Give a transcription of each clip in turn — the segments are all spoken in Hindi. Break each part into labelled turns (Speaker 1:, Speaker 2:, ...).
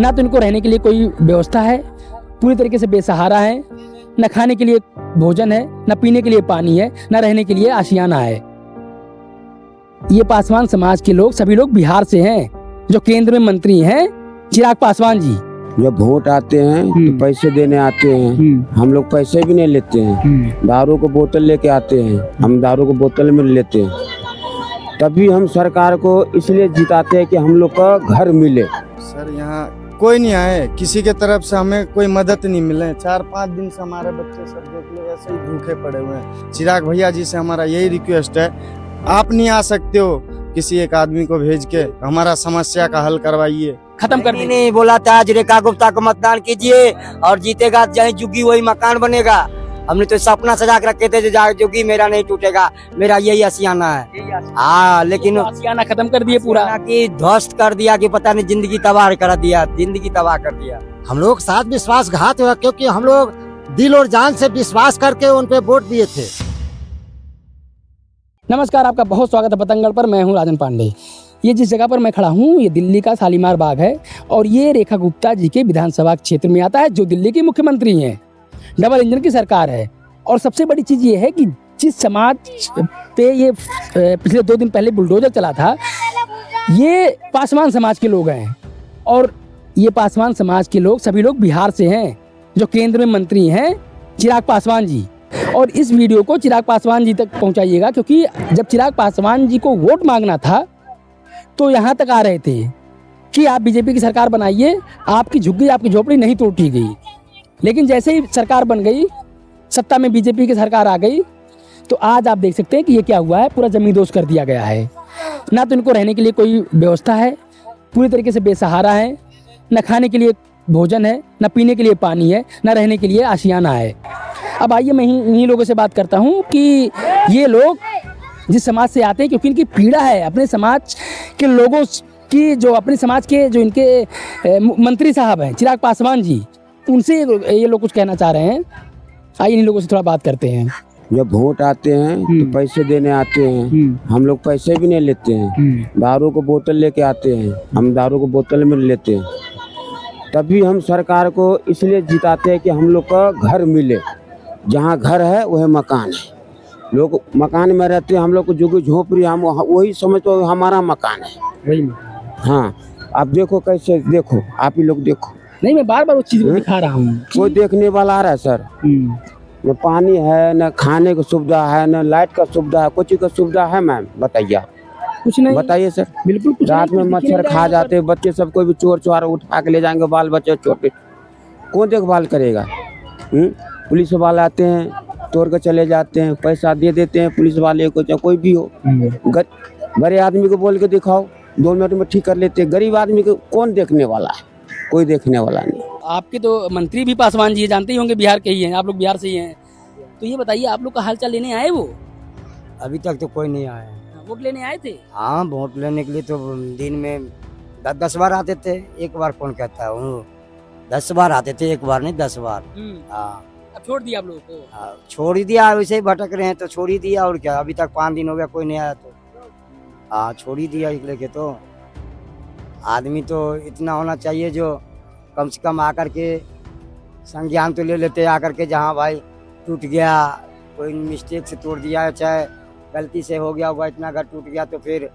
Speaker 1: ना तो इनको रहने के लिए कोई व्यवस्था है, पूरी तरीके से बेसहारा है, न खाने के लिए भोजन है, न पीने के लिए पानी है, न रहने के लिए आशियाना है। ये पासवान समाज के लोग, सभी लोग बिहार से हैं, जो केंद्र में मंत्री हैं चिराग पासवान जी।
Speaker 2: जब वोट आते हैं तो पैसे देने आते हैं, हम लोग पैसे भी नहीं लेते हैं, दारू को बोतल लेके आते हैं, हम दारू को बोतल में लेते हैं। तभी हम सरकार को इसलिए जिताते हैं कि हम लोग का घर मिले।
Speaker 3: सर यहाँ कोई नहीं आए, किसी के तरफ से हमें कोई मदद नहीं मिले। 4-5 दिन से हमारे बच्चे सब देख लो ऐसे ही भूखे पड़े हुए हैं। चिराग भैया जी से हमारा यही रिक्वेस्ट है, आप नहीं आ सकते हो, किसी एक आदमी को भेज के हमारा समस्या का हल करवाइए।
Speaker 1: खत्म कर दी।
Speaker 4: नहीं बोला था रेखा गुप्ता को मतदान कीजिए और जीतेगा जहीं जुगी वही मकान बनेगा। हमने तो सपना सजा के रखे थे जुगी मेरा नहीं टूटेगा, मेरा यही आशियाना है। हाँ लेकिन
Speaker 1: आशियाना खत्म कर दिए पूरा,
Speaker 4: कि ध्वस्त कर दिया कि पता नहीं जिंदगी तबाह कर दिया, जिंदगी तबाह कर दिया।
Speaker 5: हम लोग साथ विश्वासघात हुआ क्योंकि हम लोग दिल और जान से विश्वास करके उन पे वोट दिए थे।
Speaker 1: नमस्कार, आपका बहुत स्वागत है पतंगड़ पर। मैं हूं राजन पांडे। ये जिस जगह पर मैं खड़ा हूं ये दिल्ली का शालीमार बाग है और ये रेखा गुप्ता जी के विधानसभा क्षेत्र में आता है, जो दिल्ली के मुख्यमंत्री हैं। डबल इंजन की सरकार है। और सबसे बड़ी चीज़ ये है कि जिस समाज पे ये पिछले 2 दिन पहले बुलडोजर चला था, ये पासवान समाज के लोग हैं। और ये पासवान समाज के लोग, सभी लोग बिहार से हैं, जो केंद्र में मंत्री हैं चिराग पासवान जी। और इस वीडियो को चिराग पासवान जी तक पहुंचाइएगा, क्योंकि जब चिराग पासवान जी को वोट मांगना था तो यहाँ तक आ रहे थे कि आप बीजेपी की सरकार बनाइए, आपकी झुग्गी, आपकी झोपड़ी नहीं तोड़ी गई। लेकिन जैसे ही सरकार बन गई, सत्ता में बीजेपी की सरकार आ गई, तो आज आप देख सकते हैं कि ये क्या हुआ है, पूरा जमींदोज कर दिया गया है। ना तो इनको रहने के लिए कोई व्यवस्था है, पूरी तरीके से बेसहारा है, न खाने के लिए भोजन है, न पीने के लिए पानी है, न रहने के लिए आशियाना है। अब आइए मैं इन्हीं लोगों से बात करता हूँ कि ये लोग जिस समाज से आते हैं, क्योंकि इनकी पीड़ा है अपने समाज के लोगों की, जो अपने समाज के जो इनके मंत्री साहब हैं चिराग पासवान जी, उनसे ये लोग कुछ कहना चाह रहे हैं। आइए इन लोगों से थोड़ा बात करते हैं।
Speaker 2: जब वोट आते हैं तो पैसे देने आते हैं, हम लोग पैसे भी नहीं लेते हैं, दारू को बोतल लेके आते हैं, हम दारू को बोतल में लेते हैं। तभी हम सरकार को इसलिए जिताते हैं कि हम लोग का घर मिले। जहाँ घर है वह मकान है, लोग मकान में रहते हैं, हम लोग को जो झोपड़ी हम वही समझो हमारा मकान है,
Speaker 1: वही।
Speaker 2: हाँ आप देखो कैसे, देखो आप ही लोग देखो।
Speaker 1: नहीं, मैं बार बार उस चीज़ को दिखा रहा हूँ।
Speaker 2: कोई देखने वाला आ रहा है सर? न पानी है, न खाने की सुविधा है, न लाइट का सुविधा है, कुछ चीज का सुविधा है मैम? बताइए आप।
Speaker 1: कुछ नहीं,
Speaker 2: बताइए सर।
Speaker 1: बिल्कुल कुछ
Speaker 2: रात में
Speaker 1: नहीं,
Speaker 2: मच्छर खा जाते हैं बच्चे सब, कोई भी चोर चोर उठा के ले जाएंगे, बाल बच्चे छोटे, कौन देखभाल करेगा? पुलिस वाले आते हैं, तोड़ के चले जाते हैं, पैसा दे देते हैं पुलिस वाले को, चाहे कोई भी हो। बड़े आदमी को बोल के दिखाओ, 2 मिनट में ठीक कर लेते हैं। गरीब आदमी को कौन देखने वाला है? कोई देखने वाला नहीं।
Speaker 1: आपके तो मंत्री भी पासवान जी जानते ही होंगे, बिहार के ही हैं, आप लोग बिहार से ही हैं। तो ये बताइए, आप लोग का हालचाल लेने आए वो?
Speaker 4: अभी तक तो कोई नहीं आया।
Speaker 1: वोट लेने आए थे?
Speaker 4: हाँ वोट लेने के लिए तो दिन में 10 बार आते थे, एक बार कौन कहता है, 10 बार आते थे, एक बार नहीं 10 बार। हाँ
Speaker 1: अब छोड़ दिया आप लोगों को?
Speaker 4: हाँ, छोड़ ही दिया, वैसे ही भटक रहे हैं तो छोड़ ही दिया, और क्या। अभी तक 5 दिन हो गया कोई नहीं आया, तो हाँ छोड़ ही दिया। लेके तो आदमी तो इतना होना चाहिए जो कम से कम आकर के संज्ञान तो ले लेते, आकर के जहाँ भाई टूट गया, कोई मिस्टेक से तोड़ दिया, चाहे गलती से हो गया होगा, इतना घर टूट गया तो फिर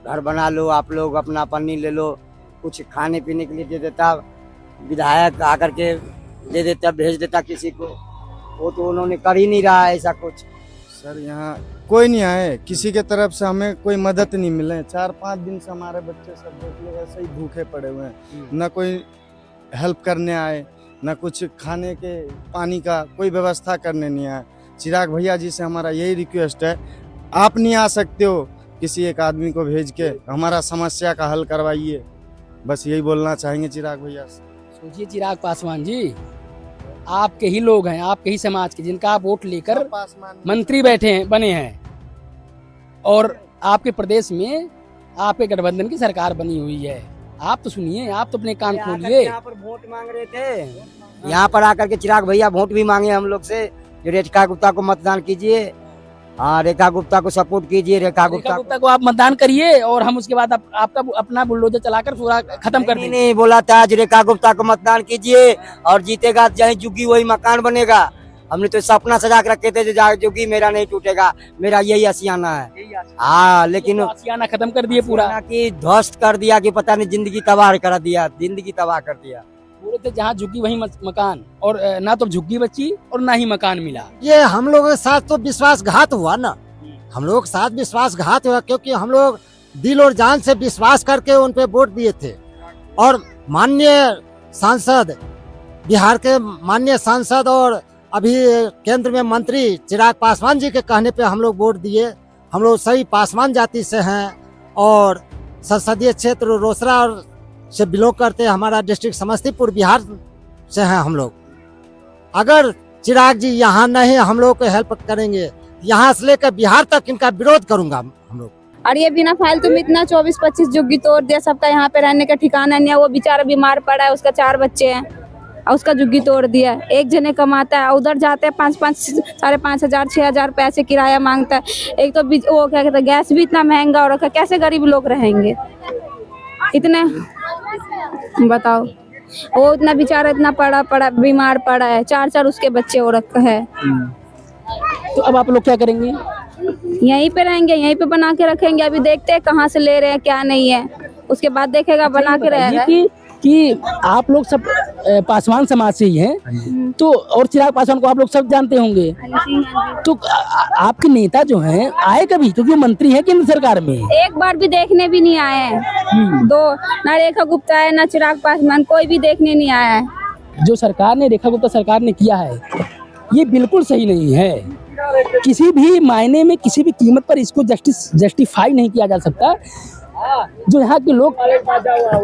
Speaker 4: घर बना लो, आप लोग अपना पन्नी ले लो, कुछ खाने पीने के लिए दे देता, विधायक आकर के दे देता, भेज देता किसी को। वो तो उन्होंने कर ही नहीं रहा ऐसा कुछ।
Speaker 3: सर यहाँ कोई नहीं आए, किसी के तरफ से हमें कोई मदद नहीं मिले। 4-5 दिन से हमारे बच्चे सब देख लो ऐसे ही भूखे पड़े हुए हैं। न कोई हेल्प करने आए, न कुछ खाने के पानी का कोई व्यवस्था करने नहीं आए। चिराग भैया जी से हमारा यही रिक्वेस्ट है, आप नहीं आ सकते हो, किसी एक आदमी को भेज के हमारा समस्या का हल करवाइए। बस यही बोलना चाहेंगे चिराग भैया से।
Speaker 1: सोचिए चिराग पासवान जी, आपके ही लोग हैं, आपके ही समाज के, जिनका आप वोट लेकर मंत्री बैठे हैं, बने हैं, और आपके प्रदेश में आपके गठबंधन की सरकार बनी हुई है। आप तो सुनिए, आप तो अपने कान खोलिए।
Speaker 4: यहाँ पर वोट मांग रहे थे, यहाँ पर आकर के चिराग भैया वोट भी मांगे हम लोग से, जो रेखा गुप्ता को मतदान कीजिए, हाँ, रेखा गुप्ता को सपोर्ट कीजिए। रेखा
Speaker 1: रेखा
Speaker 4: गुप्ता
Speaker 1: गुप्ता को आप मतदान करिए और हम उसके बाद आपका अपना बुलडोजर चलाकर पूरा खत्म कर देंगे।
Speaker 4: नहीं बोला था आज रेखा गुप्ता को मतदान कीजिए और जीतेगा जहीं जुगी वही मकान बनेगा। हमने तो सपना सजा के रखे थे जो जुगी मेरा नहीं टूटेगा, मेरा यही आशियाना है। हाँ, लेकिन
Speaker 1: आशियाना खत्म कर दिए पूरा
Speaker 4: की ध्वस्त कर दिया कि पता नहीं, जिंदगी तबाह कर दिया, जिंदगी तबाह कर दिया।
Speaker 1: पूरे थे जहाँ झुग्गी वही मकान, और ना तो झुग्गी बची और ना ही मकान मिला।
Speaker 5: ये हम लोगों के साथ तो विश्वासघात हुआ ना, हम लोग के साथ विश्वासघात हुआ, क्योंकि हम लोग दिल और जान से विश्वास करके उन पे वोट दिए थे। और माननीय सांसद, बिहार के माननीय सांसद और अभी केंद्र में मंत्री चिराग पासवान जी के कहने पे हम लोग वोट दिए। हम लोग सही पासवान जाति से हैं और संसदीय क्षेत्र रोसड़ा से बिलोंग करते हैं। हमारा डिस्ट्रिक्ट समस्तीपुर बिहार से हैं हम लोग। अगर चिराग जी यहाँ नहीं हम लोग को हेल्प करेंगे, यहाँ से लेकर बिहार तक इनका विरोध करूंगा हम लोग।
Speaker 6: और ये बिना फालतू में इतना 24-25 झुग्गी तोड़ दिया, सबका यहाँ पे रहने का ठिकाना नहीं है। वो बेचारा बीमार पड़ा है, उसका 4 बच्चे हैं और उसका झुग्गी तोड़ दिया। एक जने कमाता है, उधर जाते हैं 5-5 साढ़े 5 हजार 6 हजार पैसे किराया मांगता है। एक तो वो क्या कहते हैं, गैस भी इतना महंगा हो रखा है, कैसे गरीब लोग रहेंगे इतने, बताओ। वो इतना बेचारा इतना पड़ा बीमार पड़ा है, 4 उसके बच्चे हो रखे हैं।
Speaker 1: तो अब आप लोग क्या करेंगे?
Speaker 6: यहीं पे रहेंगे, यहीं पे बना के रखेंगे। अभी देखते हैं कहाँ से ले रहे हैं क्या नहीं है, उसके बाद देखेगा बना के रहेगा।
Speaker 1: कि आप लोग सब पासवान समाज से ही हैं, तो और चिराग पासवान को आप लोग सब जानते होंगे, तो आपके नेता जो हैं आए कभी? क्योंकि वो मंत्री हैं केंद्र सरकार में,
Speaker 6: एक बार भी देखने भी नहीं आए हैं। दो ना रेखा गुप्ता है ना चिराग पासवान, कोई भी देखने नहीं आया है।
Speaker 1: जो सरकार ने, रेखा गुप्ता सरकार ने किया है, ये बिल्कुल सही नहीं है। किसी भी मायने में, किसी भी कीमत पर इसको जस्टिफाई नहीं किया जा सकता। जो यहाँ के लोग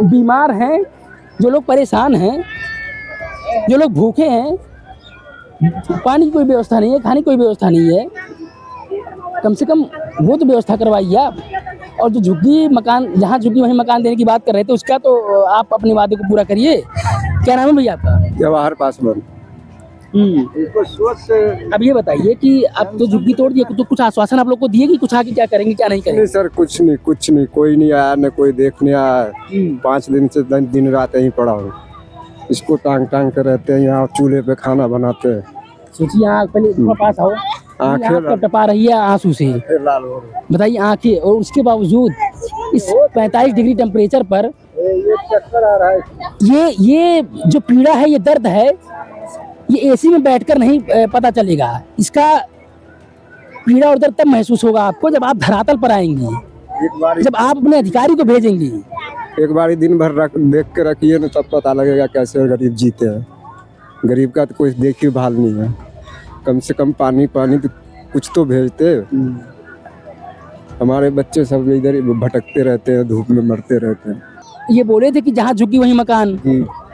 Speaker 1: बीमार हैं, जो लोग परेशान हैं, जो लोग भूखे हैं, पानी की कोई व्यवस्था नहीं है, खाने की कोई व्यवस्था नहीं है, कम से कम वो तो व्यवस्था करवाइए आप। और जो झुग्गी मकान, जहाँ झुग्गी वहीं मकान देने की बात कर रहे थे, उसका तो आप अपने वादे को पूरा करिए। क्या नाम है भैया आपका?
Speaker 2: जवाहर पासवान।
Speaker 1: अब ये बताइए कि अब तो झुग्गी तोड़ दिए, तो कुछ आश्वासन आप लोग को दिए कि कुछ आगे क्या करेंगे क्या नहीं करेंगे?
Speaker 2: नहीं सर, कुछ नहीं, कोई नहीं आया, न कोई देखने आया। 5 दिन से दिन रात यहीं पड़ा हूँ। इसको टांग कर रहते हैं, यहाँ चूल्हे पे खाना बनाते हैं।
Speaker 1: सोचिए, आँख पहले पास आओ, आँखें टपा रही है आंसू से, बताइए आँखें, और उसके बावजूद इस 45 डिग्री टेम्परेचर पर
Speaker 2: चक्कर आ रहा है।
Speaker 1: ये जो पीड़ा है, ये दर्द है, ये एसी में बैठकर नहीं पता चलेगा। इसका पीड़ा और दर्द तब महसूस होगा आपको जब आप धरातल पर आएंगे, जब आप अपने अधिकारी को भेजेंगे।
Speaker 2: एक बार दिन भर देख के रखिए ना, तब पता लगेगा कैसे गरीब जीते हैं। गरीब का तो कोई देखी भाल नहीं है। कम से कम पानी तो कुछ तो भेजते। हमारे बच्चे सब इधर भटकते रहते हैं, धूप में मरते रहते हैं।
Speaker 1: ये बोले थे कि जहाँ झुग्गी वहीं मकान,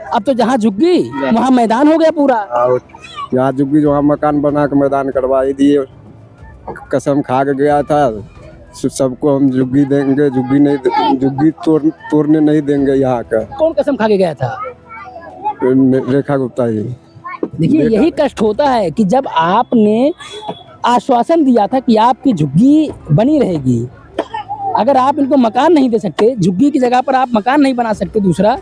Speaker 1: अब तो जहाँ झुग्गी वहाँ मैदान हो गया पूरा।
Speaker 2: यहाँ झुग्गी वहाँ मकान बना के मैदान करवा ही दिए। कसम खा के गया था सबको, हम झुग्गी देंगे, झुग्गी तोड़ने नहीं देंगे यहाँ का।
Speaker 1: कौन कसम खा के गया था?
Speaker 2: रेखा गुप्ता जी।
Speaker 1: देखिए, यही कष्ट होता है कि जब आपने आश्वासन दिया था कि आपकी झुग्गी बनी रहेगी, अगर आप इनको मकान नहीं दे सकते, झुग्गी की जगह पर आप मकान नहीं बना सकते, दूसरा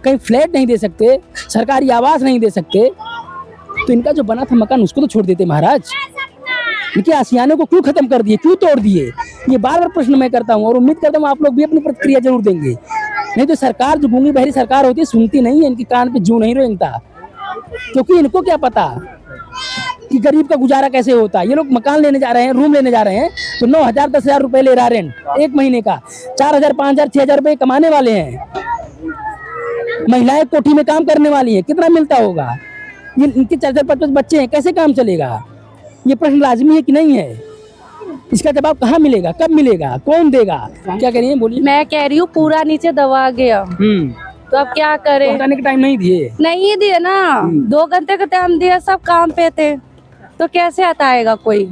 Speaker 1: कहीं फ्लैट नहीं दे सकते, सरकारी आवास नहीं दे सकते, तो इनका जो बना था मकान उसको तो छोड़ देते महाराज। इनके आशियाने को क्यों खत्म कर दिए, क्यों तोड़ दिए? ये बार बार प्रश्न मैं करता हूँ और उम्मीद करता हूँ आप लोग भी अपनी प्रतिक्रिया जरूर देंगे। नहीं तो सरकार जो गूंगी बहरी सरकार होती है, सुनती नहीं है, इनके कान पे जूं नहीं रेंगता, क्योंकि इनको क्या पता कि गरीब का गुजारा कैसे होता है। ये लोग मकान लेने जा रहे हैं, रूम लेने जा रहे हैं, तो 9,000 10,000 रुपए ले रहा रेंट एक महीने का, 4,000 5,000 6,000 रुपए कमाने वाले हैं। महिलाएं कोठी में काम करने वाली हैं, कितना मिलता होगा? ये इनके 4-4 5-5 बच्चे हैं, कैसे काम चलेगा? ये प्रश्न लाजमी है कि नहीं है? इसका जवाब कहाँ मिलेगा, कब मिलेगा, कौन देगा? क्या कह रही है, बोलिए।
Speaker 6: मैं कह रही हूँ पूरा नीचे दबा गया, तो अब क्या करें?
Speaker 1: बताने का टाइम नहीं दिए
Speaker 6: ना, 2 घंटे का टाइम दिया, सब काम पे थे, तो कैसे हटाएगा कोई?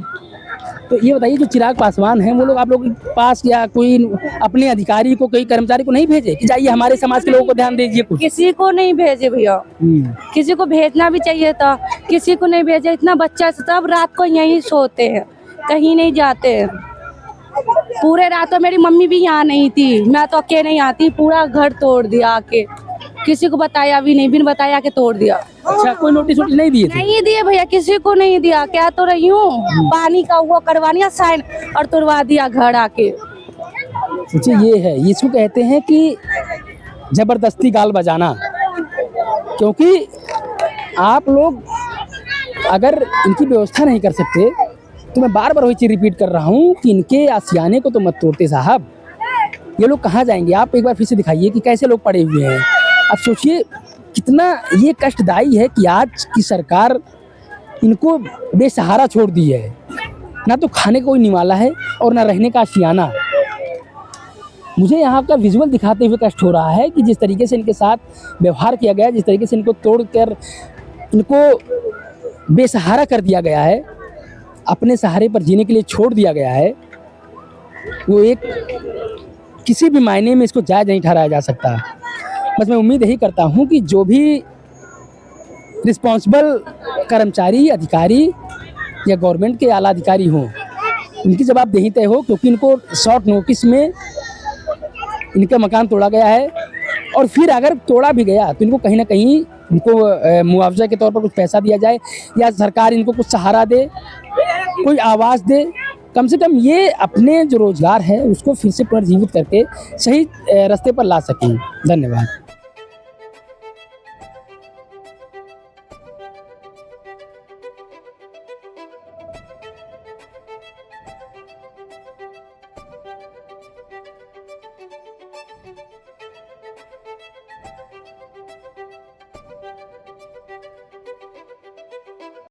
Speaker 1: तो ये बताइए, जो चिराग पासवान हैं, वो लोग आप लोग के पास या कोई अपने अधिकारी को, कोई कर्मचारी को नहीं भेजे कि जाइए हमारे समाज के लोगों को ध्यान दीजिए? कुछ
Speaker 6: किसी को नहीं भेजे भैया, किसी को भेजना भी चाहिए था, किसी को नहीं भेजे। इतना बच्चा सब रात को यहीं सोते हैं,
Speaker 7: कहीं नहीं जाते। पूरे रात तो मेरी मम्मी भी यहाँ नहीं थी, मैं तो अकेले नहीं आती, पूरा घर तोड़ दिया आके, किसी को बताया भी नहीं, बिन बताया के तोड़ दिया।
Speaker 1: अच्छा, कोई नोटिस वोटिस नहीं दिए थे?
Speaker 7: नहीं दिए भैया, किसी को नहीं दिया, क्या तो रही हूँ, पानी का वो करवानिया साइन और तोड़वा दिया घर आके।
Speaker 1: सोचिए, ये है, इसको कहते हैं कि जबरदस्ती गाल बजाना। क्योंकि आप लोग अगर इनकी व्यवस्था नहीं कर सकते तो मैं बार बार वही चीज़ रिपीट कर रहा हूँ कि इनके आशियाने को तो मत तोड़ते साहब। ये लोग कहाँ जाएंगे? आप एक बार फिर से दिखाइए कि कैसे लोग पड़े हुए हैं। अब सोचिए कितना ये कष्टदायी है कि आज की सरकार इनको बेसहारा छोड़ दी है। ना तो खाने का कोई निवाला है और ना रहने का आशियाना। मुझे यहाँ का विजुअल दिखाते हुए कष्ट हो रहा है कि जिस तरीके से इनके साथ व्यवहार किया गया, जिस तरीके से इनको तोड़कर इनको बेसहारा कर दिया गया है, अपने सहारे पर जीने के लिए छोड़ दिया गया है, वो एक किसी भी मायने में इसको जायज़ नहीं ठहराया जा सकता। बस मैं उम्मीद यही करता हूँ कि जो भी रिस्पॉन्सिबल कर्मचारी, अधिकारी या गवर्नमेंट के आला अधिकारी हों, उनकी जवाबदेही तय हो, क्योंकि इनको शॉर्ट नोटिस में इनका मकान तोड़ा गया है। और फिर अगर तोड़ा भी गया तो इनको कहीं ना कहीं इनको मुआवजा के तौर पर कुछ पैसा दिया जाए, या सरकार इनको कुछ सहारा दे, कोई आवाज़ दे। कम से कम ये अपने जो रोज़गार है उसको फिर से पुनर्जीवित करके सही रास्ते पर ला सकें। धन्यवाद।